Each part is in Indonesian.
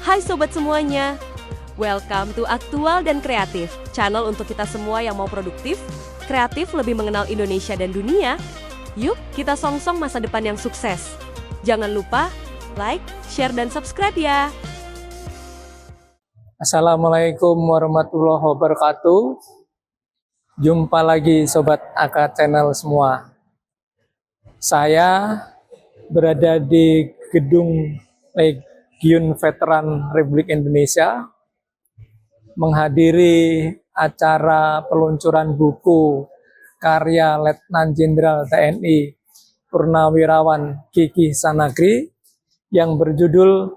Hai sobat semuanya, welcome to Aktual dan Kreatif, channel untuk kita semua yang mau produktif, kreatif, lebih mengenal Indonesia dan dunia. Yuk, kita song-song masa depan yang sukses. Jangan lupa like, share, dan subscribe ya. Assalamualaikum warahmatullahi wabarakatuh. Jumpa lagi Sobat AK Channel semua. Saya berada di gedung Legiun Veteran Republik Indonesia menghadiri acara peluncuran buku karya Letnan Jenderal TNI Purnawirawan Kiki Sanagri yang berjudul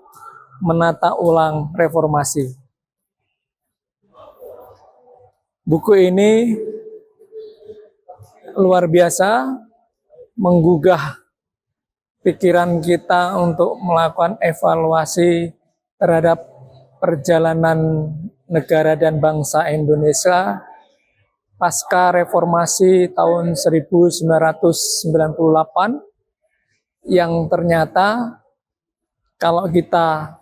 Menata Ulang Reformasi. Buku ini luar biasa menggugah pikiran kita untuk melakukan evaluasi terhadap perjalanan negara dan bangsa Indonesia pasca reformasi tahun 1998 yang ternyata kalau kita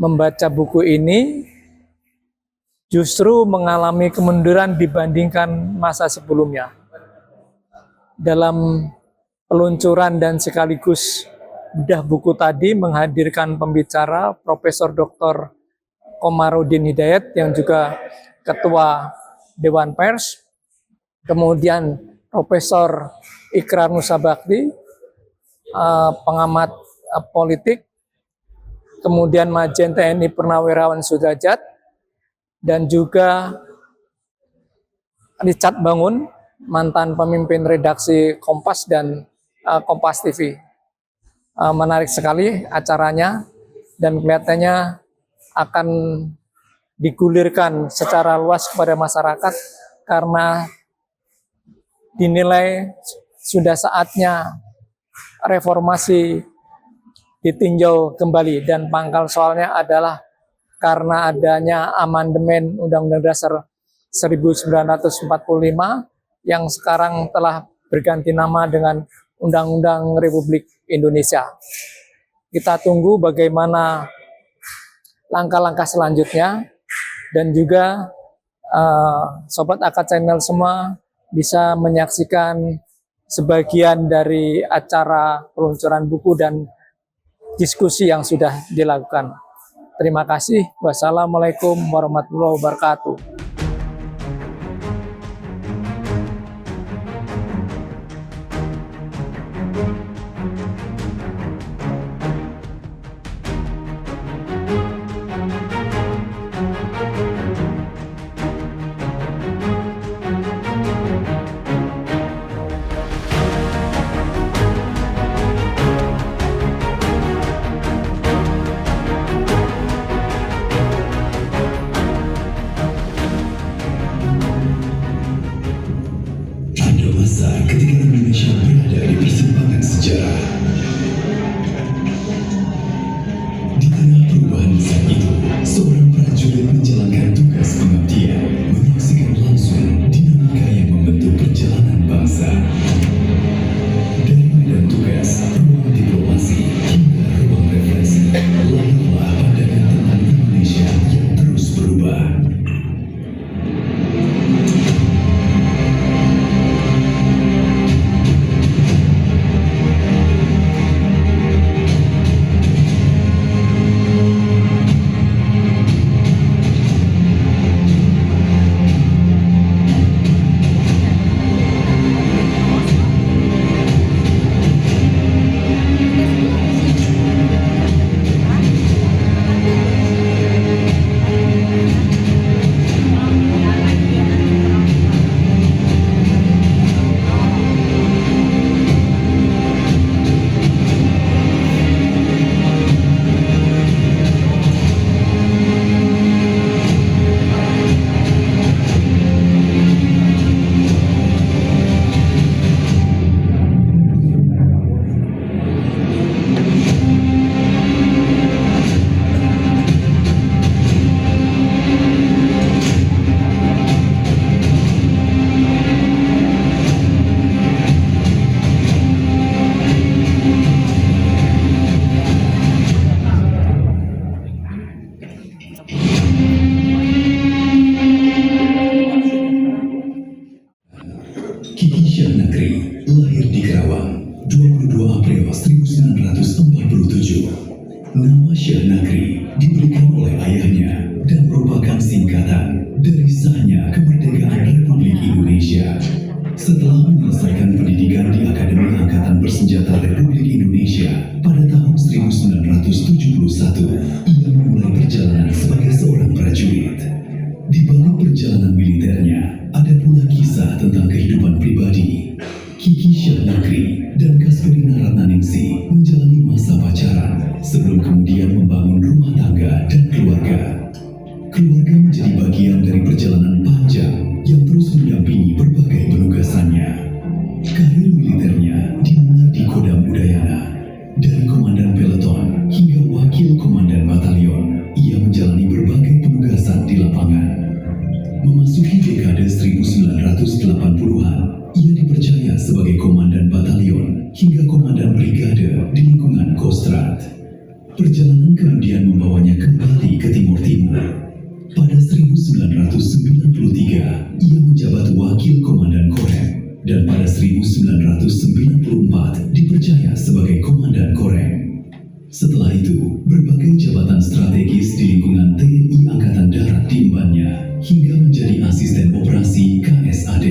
membaca buku ini justru mengalami kemunduran dibandingkan masa sebelumnya. Dalam peluncuran dan sekaligus bedah buku tadi menghadirkan pembicara Profesor Dr. Komarudin Hidayat yang juga Ketua Dewan Pers, kemudian Profesor Ikrar Nusa Bakti, pengamat politik, kemudian Majen TNI Purnawirawan Sudrajat, dan juga Richard Bangun, mantan pemimpin redaksi Kompas dan Kompas TV. Menarik sekali acaranya dan kelihatannya akan digulirkan secara luas kepada masyarakat karena dinilai sudah saatnya reformasi ditinjau kembali, dan pangkal soalnya adalah karena adanya amandemen Undang-Undang Dasar 1945 yang sekarang telah berganti nama dengan Undang-Undang Republik Indonesia. Kita tunggu bagaimana langkah-langkah selanjutnya, dan juga Sobat AK Channel semua bisa menyaksikan sebagian dari acara peluncuran buku dan diskusi yang sudah dilakukan. Terima kasih. Wassalamualaikum warahmatullahi wabarakatuh. Nama Syah Nagri diberikan oleh ayahnya dan merupakan singkatan dari sahnya kemerdekaan Republik Indonesia. Setelah menyelesaikan pendidikan di Akademi Angkatan Bersenjata Republik Indonesia pada tahun 1971, ia memulai perjalanan sebagai seorang prajurit. Di balik perjalanan militernya, ada pula kisah tentang kehidupan pribadi. Kiki Syah Nagri dan Kasperina Ratnaningsih menjalani masa pacaran sebelum kemudian membangun rumah tangga dan keluarga. Keluarga menjadi bagian dari perjalanan panjang yang terus mendampingi berbagai penugasannya. Karir militernya dimulai di Kodam Udayana. Dari komandan peleton hingga wakil komandan batalion, ia menjalani berbagai penugasan di lapangan. Memasuki dekade 1980-an, ia dipercaya sebagai komandan batalion hingga komandan brigade di lingkungan Kostrad. Perjalanan kemudian membawanya kembali ke Timur Timur. Pada 1993, ia menjabat wakil komandan Korem dan pada 1994 dipercaya sebagai komandan Korem. Setelah itu, berbagai jabatan strategis di lingkungan TNI Angkatan Darat diembannya hingga menjadi asisten operasi KSAD.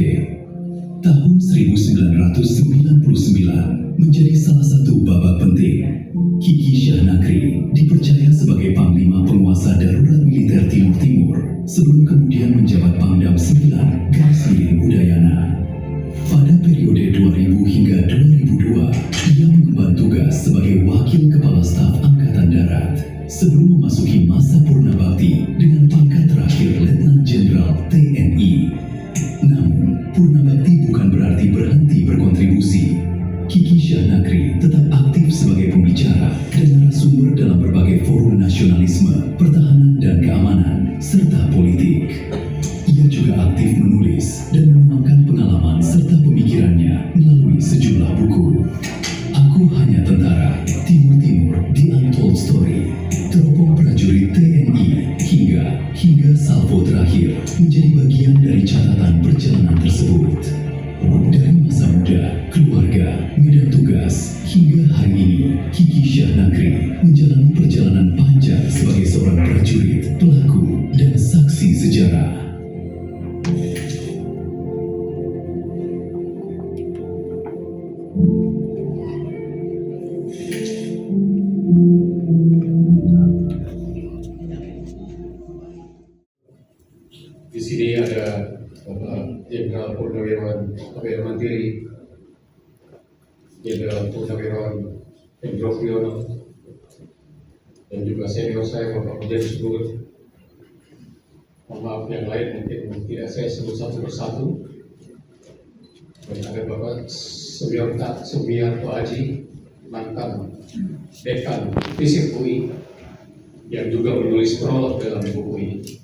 Tahun 1999 menjadi salah satu babak penting. Kiki Syah Nagri dipercaya sebagai Panglima Penguasa Darurat Militer Timur Timur sebelum kemudian menjabat Pangdam 9 Garis Miring Udayana. Pada periode 2000 hingga 2002, ia mengemban tugas sebagai Wakil Kepala Staf Angkatan Darat sebelum memasuki masa purna bakti dengan pangkat terakhir Letnan Jenderal TNI. Namun, purna bakti bukan berarti berhenti berkontribusi. Kiki Syah Nagri tetap aktif sebagai pembicara dan narasumber dalam berbagai forum nasionalisme, pertahanan dan keamanan, serta politik. Ia juga aktif menulis dan menuangkan pengalaman serta pemikirannya melalui sejumlah buku. Aku Hanya Tentara, Timur Timur, The Untold Story, Teropong Prajurit TNI, hingga salvo terakhir menjadi bagian dari catatan perjalanan tersebut. Dari masa muda, keluarga, medan tugas, hingga hari ini, Kiki Syah Nagri menjalani perjalanan panjang sebagai seorang prajurit, pelaku, dan saksi sejarah. Di sini ada Jenderal Purnawirawan KPR Mandiri, Jenderal Purnawirawan Hendro Priyono, dan juga senior saya Bapak Brigjen Sugur. Mohon maaf yang lain mungkin tidak saya sebut satu persatu. Dan ada Bapak Sumiarto Aji, mantan Dekan Visip UI, yang juga menulis prolog dalam buku ini.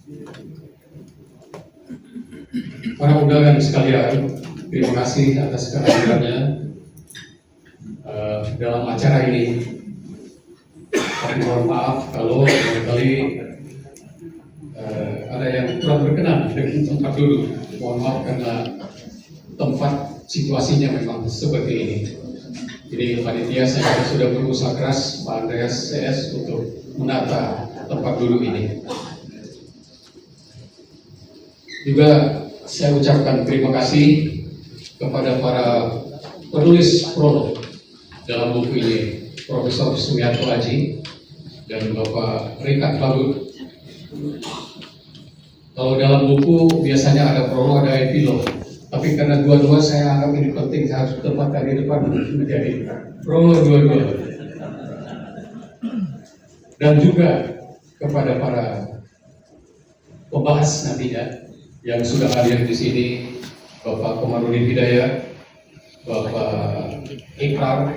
Para undangan sekalian, terima kasih atas kehadirannya dalam acara ini. Tapi mohon maaf kalau barangkali ada yang kurang berkenan dengan tempat duduk. Mohon maaf karena tempat situasinya memang seperti ini. Jadi panitia saya sudah berusaha keras, Pak Andreas CS, untuk menata tempat duduk ini. Juga saya ucapkan terima kasih kepada para penulis prolog dalam buku ini, Profesor Sumiarto Aji dan Bapak Rikat Bagut. Kalau dalam buku biasanya ada prolog, ada epilog, tapi karena dua-dua saya anggap ini penting, saya harus tempatkan di depan menjadi prolog dua-dua. Dan juga kepada para pembahas nantinya yang sudah hadir di sini, Bapak Komarudin Hidayat, Bapak Ikrar,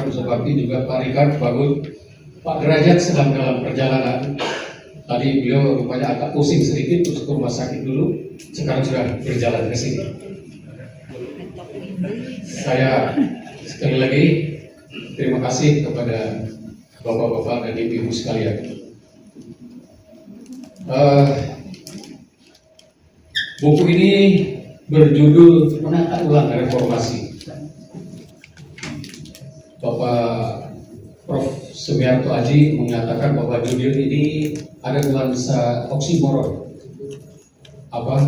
Musabakti, juga Pak Rikat Bagut. Pak Derajat sedang dalam perjalanan. Tadi beliau rupanya agak pusing sedikit, terus ke rumah sakit dulu. Sekarang sudah berjalan ke sini. Saya sekali lagi terima kasih kepada Bapak-bapak dan Ibu-ibu sekalian. Buku ini berjudul Menata Ulang Reformasi. Bapak Sumiarto Aji mengatakan bahwa New Deal ini ada nuansa oksimoron. Apa?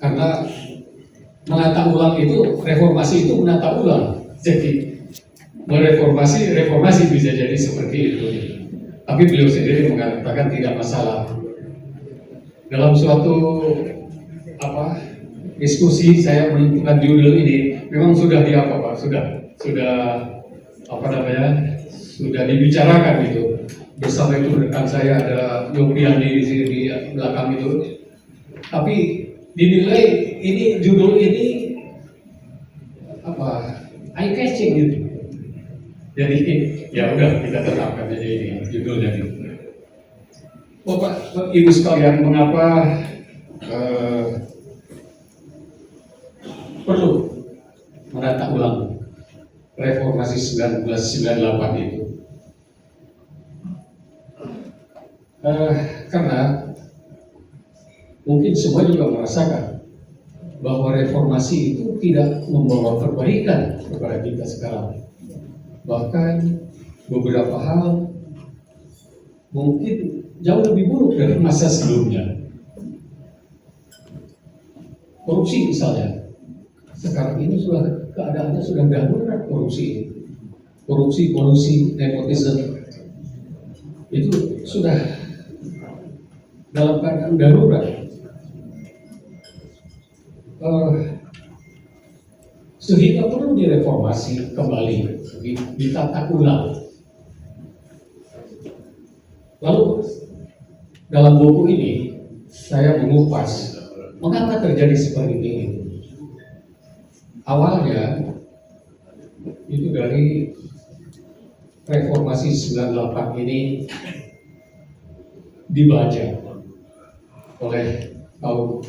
Karena menata ulang itu, reformasi itu menata ulang. Jadi reformasi bisa jadi seperti itu. Tapi beliau sendiri mengatakan tidak masalah. Dalam suatu diskusi saya menentukan judul ini, memang sudah sudah dibicarakan itu. Bersama itu rekan saya ada Yopiandi di sini di belakang itu. Tapi dinilai ini judul ini eye catching gitu. Jadi ya udah kita tetapkan aja ini judulnya ini. Bapak Ibu sekalian, mengapa perlu menata ulang reformasi 1998 itu? Karena mungkin semua juga merasakan bahwa reformasi itu tidak membawa perbaikan kepada kita sekarang. Bahkan beberapa hal mungkin jauh lebih buruk dari masa sebelumnya. Korupsi misalnya, sekarang ini keadaannya sudah darurat korupsi, kolusi, nepotisme itu sudah dalam keadaan darurat. Sehingga perlu direformasi kembali, ditata ulang. Lalu dalam buku ini saya mengupas mengapa terjadi seperti ini. Awalnya itu dari reformasi 98 ini dibaca oleh kaum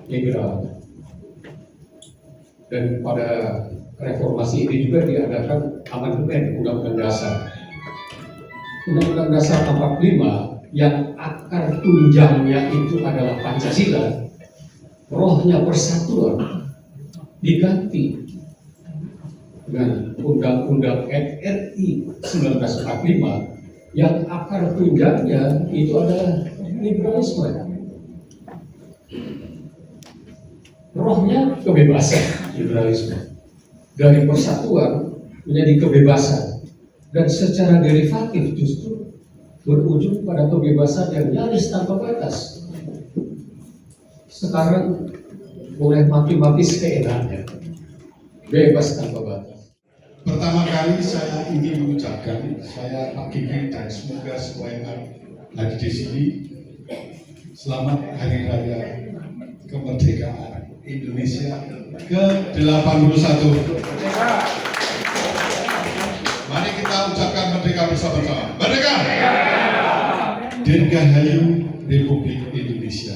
liberal, dan pada reformasi ini juga diadakan amandemen Undang-Undang Dasar. Undang-Undang Dasar 45 yang akar tunjangnya itu adalah Pancasila, rohnya persatuan, diganti dengan Undang-Undang RI 1945 yang akar tunjangnya itu adalah liberalisme. Rohnya kebebasan, liberalisme. Dari persatuan menjadi kebebasan. Dan secara derivatif justru berujung pada kebebasan yang nyaris tanpa batas. Sekarang boleh mati-mati seenaknya, bebas tanpa batas. Pertama kali saya ingin mengucapkan, saya Pak Kiki dan semoga semua yang hadir di sini, selamat Hari Raya Kemerdekaan Indonesia ke-81. Mari kita ucapkan merdeka bersama-sama. Merdeka! Dirgahayu Republik Indonesia.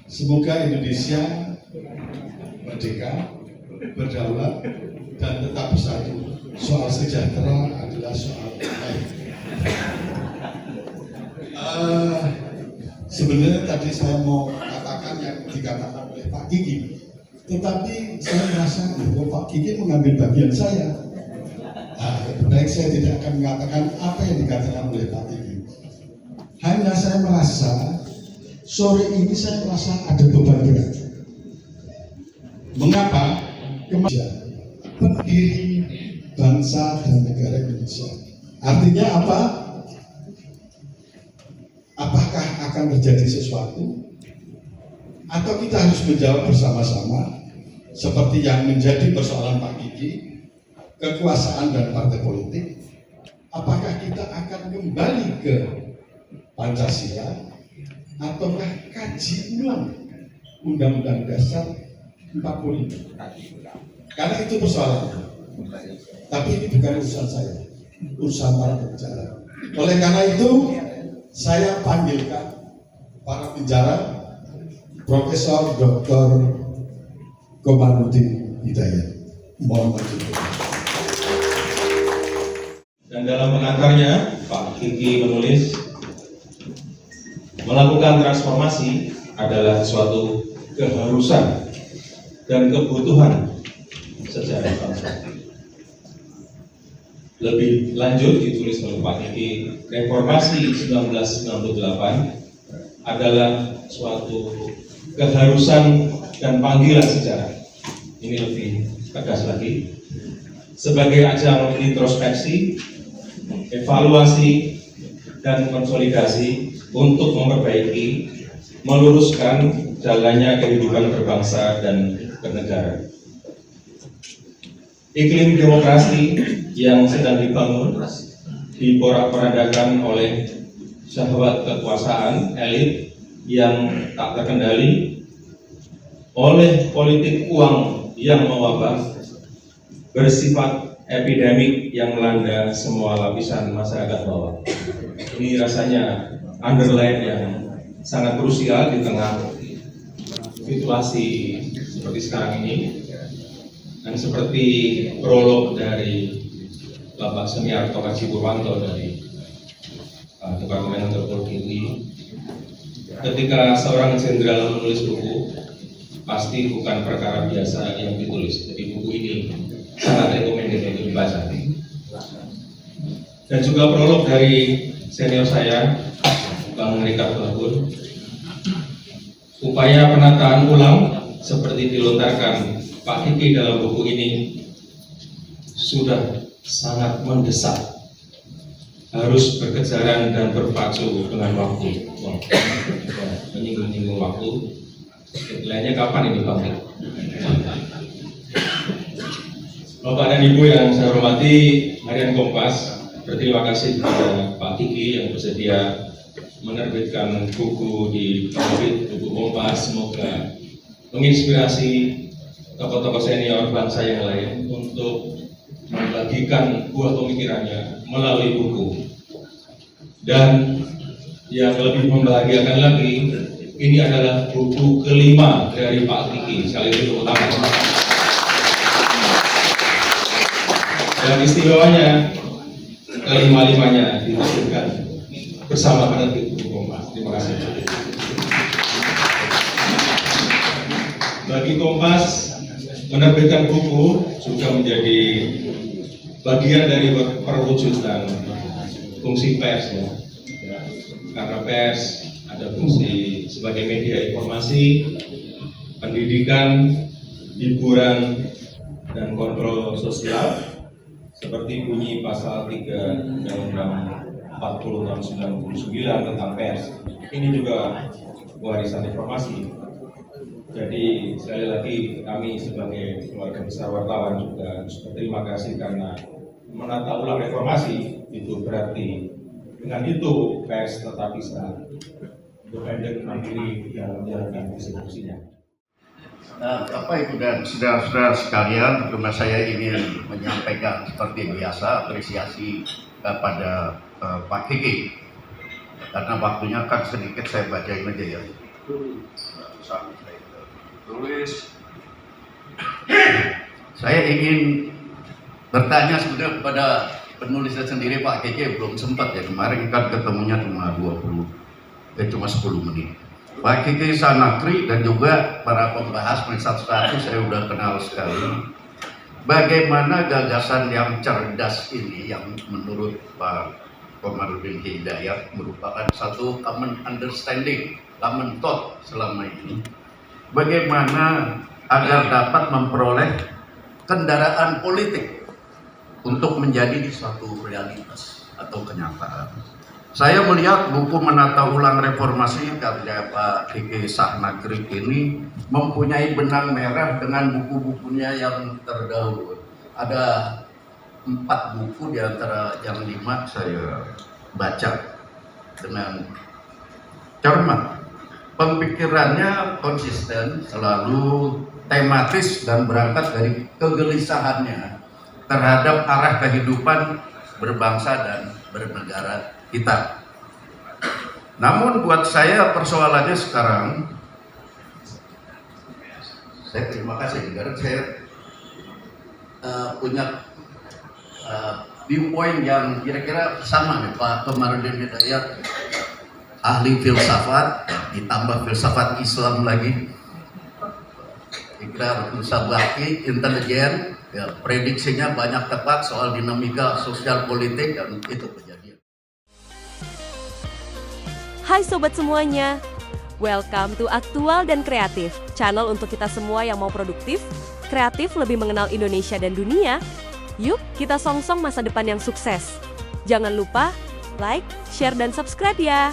Semoga Indonesia merdeka, berdaulat, dan tetap bersatu. Soal sejahtera adalah soal lain. Sebenarnya tadi saya mau katakan yang dikatakan oleh Pak Kiki, tetapi saya merasa bahwa Pak Kiki mengambil bagian saya. Lebih baik saya tidak akan mengatakan apa yang dikatakan oleh Pak Kiki. Hanya saya merasa sore ini saya merasa ada beban berat. Mengapa? Pendiri bangsa dan negara Indonesia. Artinya apa? Apakah akan terjadi sesuatu? Atau kita harus menjawab bersama-sama seperti yang menjadi persoalan Pak Kiki, kekuasaan dan partai politik. Apakah kita akan kembali ke Pancasila ataukah kaji ulang Undang-Undang Dasar 45? Karena itu persoalannya. Tapi ini bukan urusan saya, urusan para pembicara. Oleh karena itu, saya panggilkan para pembicara, Profesor Dr. Komarudin Hidayat. Mohon maaf. Dan dalam pengantarnya, Pak Kiki menulis, melakukan transformasi adalah suatu keharusan dan kebutuhan sejarah bangsa. lebih lanjut ditulis oleh Pak Kiki, reformasi 1998 adalah suatu keharusan dan panggilan sejarah. Ini lebih tegas lagi. Sebagai ajang introspeksi, evaluasi, dan konsolidasi untuk memperbaiki, meluruskan jalannya kehidupan berbangsa dan bernegara. Iklim demokrasi yang sedang dibangun diporak-porandakan oleh syahwat kekuasaan elit yang tak terkendali, oleh politik uang yang mewabah, bersifat epidemik yang melanda semua lapisan masyarakat bawah. Ini rasanya underline yang sangat krusial di tengah situasi seperti sekarang ini. Dan seperti prolog dari Bapak Semiarto Kaji Purwanto dari Departemen Antropologi UI, ketika seorang jenderal menulis buku, pasti bukan perkara biasa yang ditulis. Jadi buku ini sangat recommended untuk dibaca. Dan juga prolog dari senior saya, Bang Rika Bahur. Upaya penataan ulang seperti dilontarkan Pak Kiki dalam buku ini sudah sangat mendesak, harus berkejaran dan berpacu dengan waktu. Menyinggung-nyinggung waktu, deadline-nya kapan ini Bang? Bapak dan Ibu yang saya hormati, harian Kompas berterima kasih kepada Pak Kiki yang bersedia menerbitkan buku di penerbit buku Kompas. Semoga menginspirasi tokoh-tokoh senior bangsa yang lain untuk membagikan buah pemikirannya melalui buku. Dan yang lebih membahagiakan lagi, ini adalah buku kelima dari Pak Kiki. Sekali lagi tepuk tangan. Dan istimewanya, kelima-limanya diterbitkan bersama penerbit buku Kompas. Terima kasih. Bagi Kompas, menerbitkan buku juga menjadi bagian dari perwujudan fungsi pers, ya. Karena pers ada fungsi sebagai media informasi, pendidikan, hiburan, dan kontrol sosial, seperti bunyi pasal 3 Undang-Undang 40 tahun 99 tentang pers. Ini juga warisan informasi. Jadi sekali lagi kami sebagai keluarga besar wartawan juga berterima kasih karena menata ulang reformasi itu berarti dengan itu pers tetap bisa independen mandiri dalam menjalankan distribusinya. Bapak Ibu dan saudara-saudara sekalian, cuma saya ingin menyampaikan seperti biasa apresiasi kepada Pak Kiki karena waktunya kan sedikit, saya bacain aja ya. Sampai saya tulis. Saya ingin bertanya sebenarnya kepada penulisnya sendiri, Pak Kiki belum sempat ya, kemarin kan ketemunya cuma 10 menit. Pak Kiki Sanakri dan juga para pembahas satu-satu saya udah kenal sekali. Bagaimana gagasan yang cerdas ini yang menurut Pak Komarudin Hidayat merupakan satu common understanding, common thought selama ini. Bagaimana agar dapat memperoleh kendaraan politik untuk menjadi suatu realitas atau kenyataan. Saya melihat buku Menata Ulang Reformasi karya Pak Kiki Sanakri ini mempunyai benang merah dengan buku-bukunya yang terdahulu. Ada 4 buku di antara yang 5 saya baca dengan cermat. Pemikirannya konsisten, selalu tematis dan berangkat dari kegelisahannya terhadap arah kehidupan berbangsa dan bernegara kita. Namun buat saya persoalannya sekarang, saya terima kasih karena saya punya viewpoint yang kira-kira sama nih Pak Komarudin Hidayat, ahli filsafat, ditambah filsafat Islam lagi, kira-kira bakti, intelijen, Ya, prediksinya banyak tepat soal dinamika sosial politik dan itu kejadian. Hai sobat semuanya, welcome to Aktual dan Kreatif, channel untuk kita semua yang mau produktif, kreatif, lebih mengenal Indonesia dan dunia. Yuk, kita song-song masa depan yang sukses. Jangan lupa like, share, dan subscribe ya.